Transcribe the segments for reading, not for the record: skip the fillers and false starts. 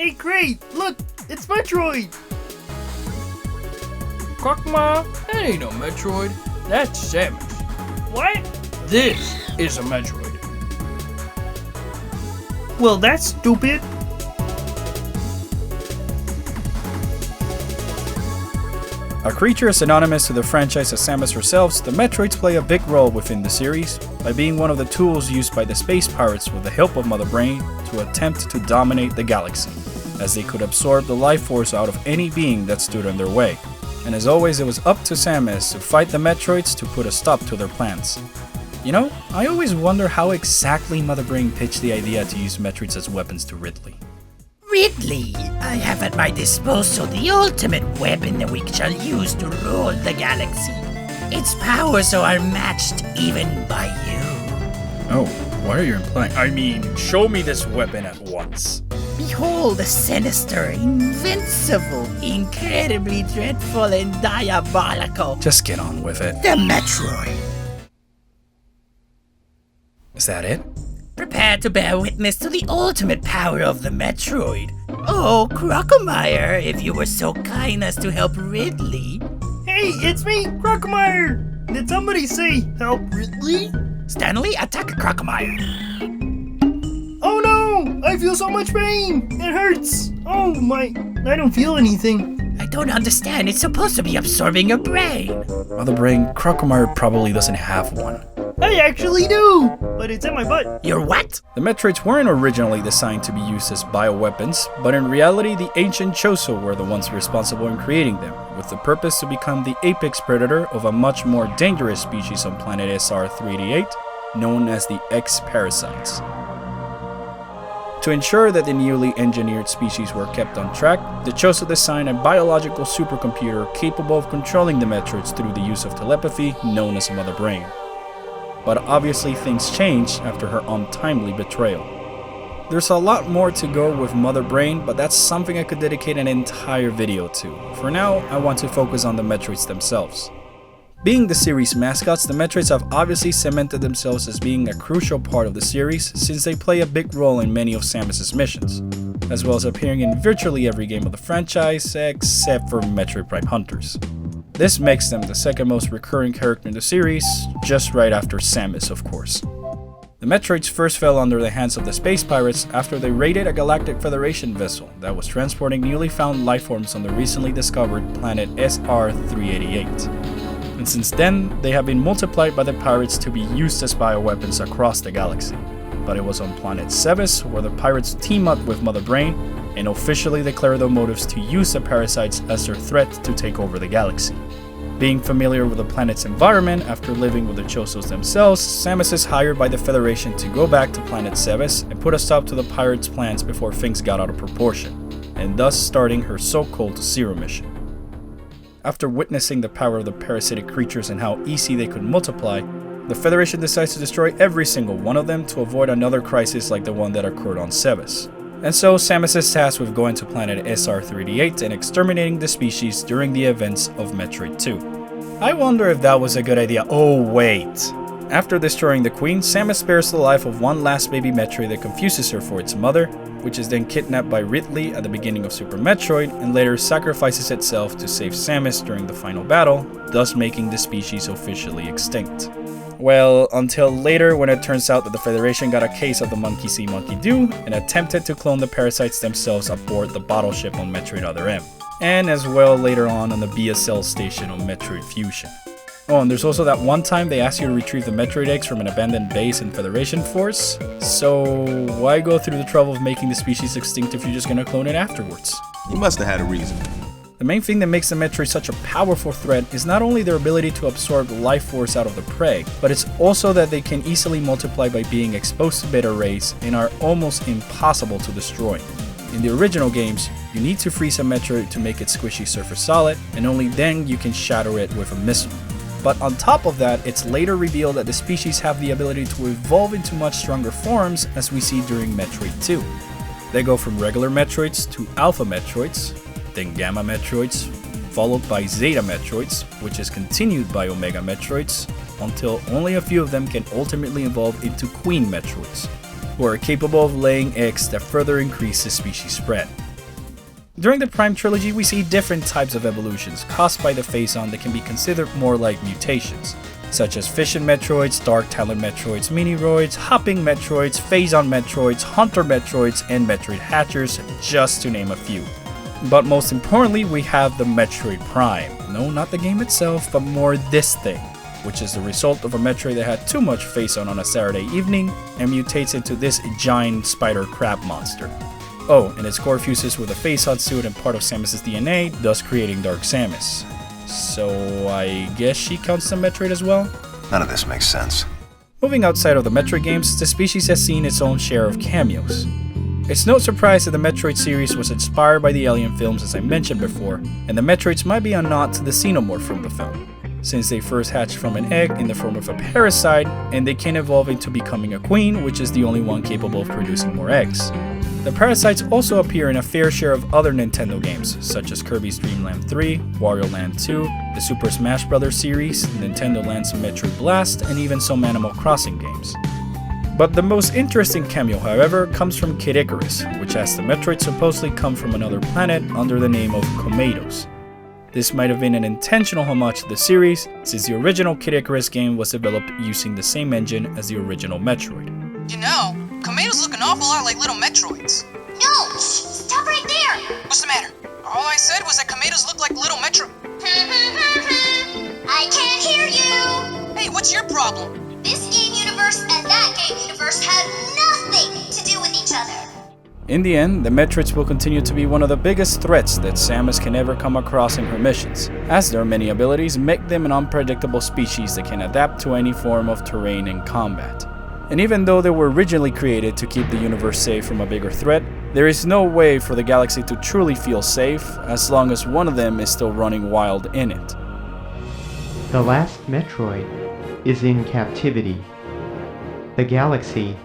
Hey, great! Look, it's Metroid! Crocma, that ain't no Metroid. That's Samus. What? This is a Metroid. Well, that's stupid. A creature synonymous to the franchise as Samus herself, the Metroids play a big role within the series by being one of the tools used by the space pirates with the help of Mother Brain to attempt to dominate the galaxy, as they could absorb the life force out of any being that stood in their way. And as always, it was up to Samus to fight the Metroids to put a stop to their plans. You know, I always wonder how exactly Mother Brain pitched the idea to use Metroids as weapons to Ridley. Ridley, I have at my disposal the ultimate weapon that we shall use to rule the galaxy. Its powers are matched even by you. Oh, why are you implying? I mean, show me this weapon at once. Behold the sinister, invincible, incredibly dreadful and diabolical. Just get on with it. The Metroid. Is that it? Prepare to bear witness to the ultimate power of the Metroid. Oh, Crocomire, if you were so kind as to help Ridley. Hey, it's me, Crocmire! Did somebody say help Ridley? Stanley, attack Crocomire. Oh no! I feel so much pain! It hurts! Oh my, I don't feel anything. I don't understand, it's supposed to be absorbing your brain. Mother Brain, Crocomire probably doesn't have one. I actually do! But it's in my butt. Your what? The Metroids weren't originally designed to be used as bioweapons, but in reality the ancient Choso were the ones responsible in creating them, with the purpose to become the apex predator of a much more dangerous species on planet SR-388, known as the X-Parasites. To ensure that the newly engineered species were kept on track, the Choso designed a biological supercomputer capable of controlling the Metroids through the use of telepathy, known as Mother Brain. But obviously things changed after her untimely betrayal. There's a lot more to go with Mother Brain, but that's something I could dedicate an entire video to. For now, I want to focus on the Metroids themselves. Being the series mascots, the Metroids have obviously cemented themselves as being a crucial part of the series since they play a big role in many of Samus's missions, as well as appearing in virtually every game of the franchise except for Metroid Prime Hunters. This makes them the second most recurring character in the series, just right after Samus, of course. The Metroids first fell under the hands of the space pirates after they raided a Galactic Federation vessel that was transporting newly found lifeforms on the recently discovered planet SR-388. And since then, they have been multiplied by the pirates to be used as bioweapons across the galaxy. But it was on planet Samus where the pirates team up with Mother Brain and officially declare their motives to use the parasites as their threat to take over the galaxy. Being familiar with the planet's environment after living with the Chosos themselves, Samus is hired by the Federation to go back to planet Samus and put a stop to the pirates' plans before things got out of proportion, and thus starting her so-called Zero mission. After witnessing the power of the parasitic creatures and how easy they could multiply, the Federation decides to destroy every single one of them to avoid another crisis like the one that occurred on Samus. And so Samus is tasked with going to planet SR-388 and exterminating the species during the events of Metroid 2. I wonder if that was a good idea. Oh wait! After destroying the Queen, Samus spares the life of one last baby Metroid that confuses her for its mother, which is then kidnapped by Ridley at the beginning of Super Metroid and later sacrifices itself to save Samus during the final battle, thus making the species officially extinct. Well, until later when it turns out that the Federation got a case of the monkey see, monkey do, and attempted to clone the parasites themselves aboard the bottle ship on Metroid Other M, and as well later on the BSL station on Metroid Fusion. Oh, and there's also that one time they ask you to retrieve the Metroid eggs from an abandoned base in Federation Force, so why go through the trouble of making the species extinct if you're just gonna clone it afterwards? You must have had a reason. The main thing that makes the Metroid such a powerful threat is not only their ability to absorb life force out of the prey, but it's also that they can easily multiply by being exposed to beta rays and are almost impossible to destroy. In the original games, you need to freeze a Metroid to make its squishy surface solid, and only then you can shatter it with a missile. But on top of that, it's later revealed that the species have the ability to evolve into much stronger forms as we see during Metroid 2. They go from regular Metroids to Alpha Metroids, then Gamma Metroids, followed by Zeta Metroids, which is continued by Omega Metroids, until only a few of them can ultimately evolve into Queen Metroids, who are capable of laying eggs that further increase the species spread. During the Prime trilogy, we see different types of evolutions caused by the Phazon that can be considered more like mutations, such as Fission Metroids, Dark Talon Metroids, Miniroids, Hopping Metroids, Phazon Metroids, Hunter Metroids, and Metroid Hatchers, just to name a few. But most importantly, we have the Metroid Prime. No, not the game itself, but more this thing, which is the result of a Metroid that had too much Phazon on a Saturday evening and mutates into this giant spider crab monster. Oh, and its core fuses with a Phazon suit and part of Samus' DNA, thus creating Dark Samus. So I guess she counts the Metroid as well? None of this makes sense. Moving outside of the Metroid games, the species has seen its own share of cameos. It's no surprise that the Metroid series was inspired by the Alien films as I mentioned before, and the Metroids might be a nod to the Xenomorph from the film, since they first hatched from an egg in the form of a parasite, and they can evolve into becoming a queen, which is the only one capable of producing more eggs. The parasites also appear in a fair share of other Nintendo games, such as Kirby's Dream Land 3, Wario Land 2, the Super Smash Bros. Series, Nintendo Land's Metroid Blast, and even some Animal Crossing games. But the most interesting cameo, however, comes from Kid Icarus, which has the Metroid supposedly come from another planet under the name of Cameos. This might have been an intentional homage to the series, since the original Kid Icarus game was developed using the same engine as the original Metroid. You know, Cameos look an awful lot like little Metroids. No! Shh! Stop right there! What's the matter? All I said was that Cameos look like little Metro... I can't hear you! Hey, what's your problem? This game universe and that game universe have nothing to do with each other. In the end, the Metroids will continue to be one of the biggest threats that Samus can ever come across in her missions, as their many abilities make them an unpredictable species that can adapt to any form of terrain and combat. And even though they were originally created to keep the universe safe from a bigger threat, there is no way for the galaxy to truly feel safe as long as one of them is still running wild in it. The last Metroid is in captivity. The galaxy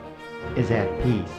is at peace.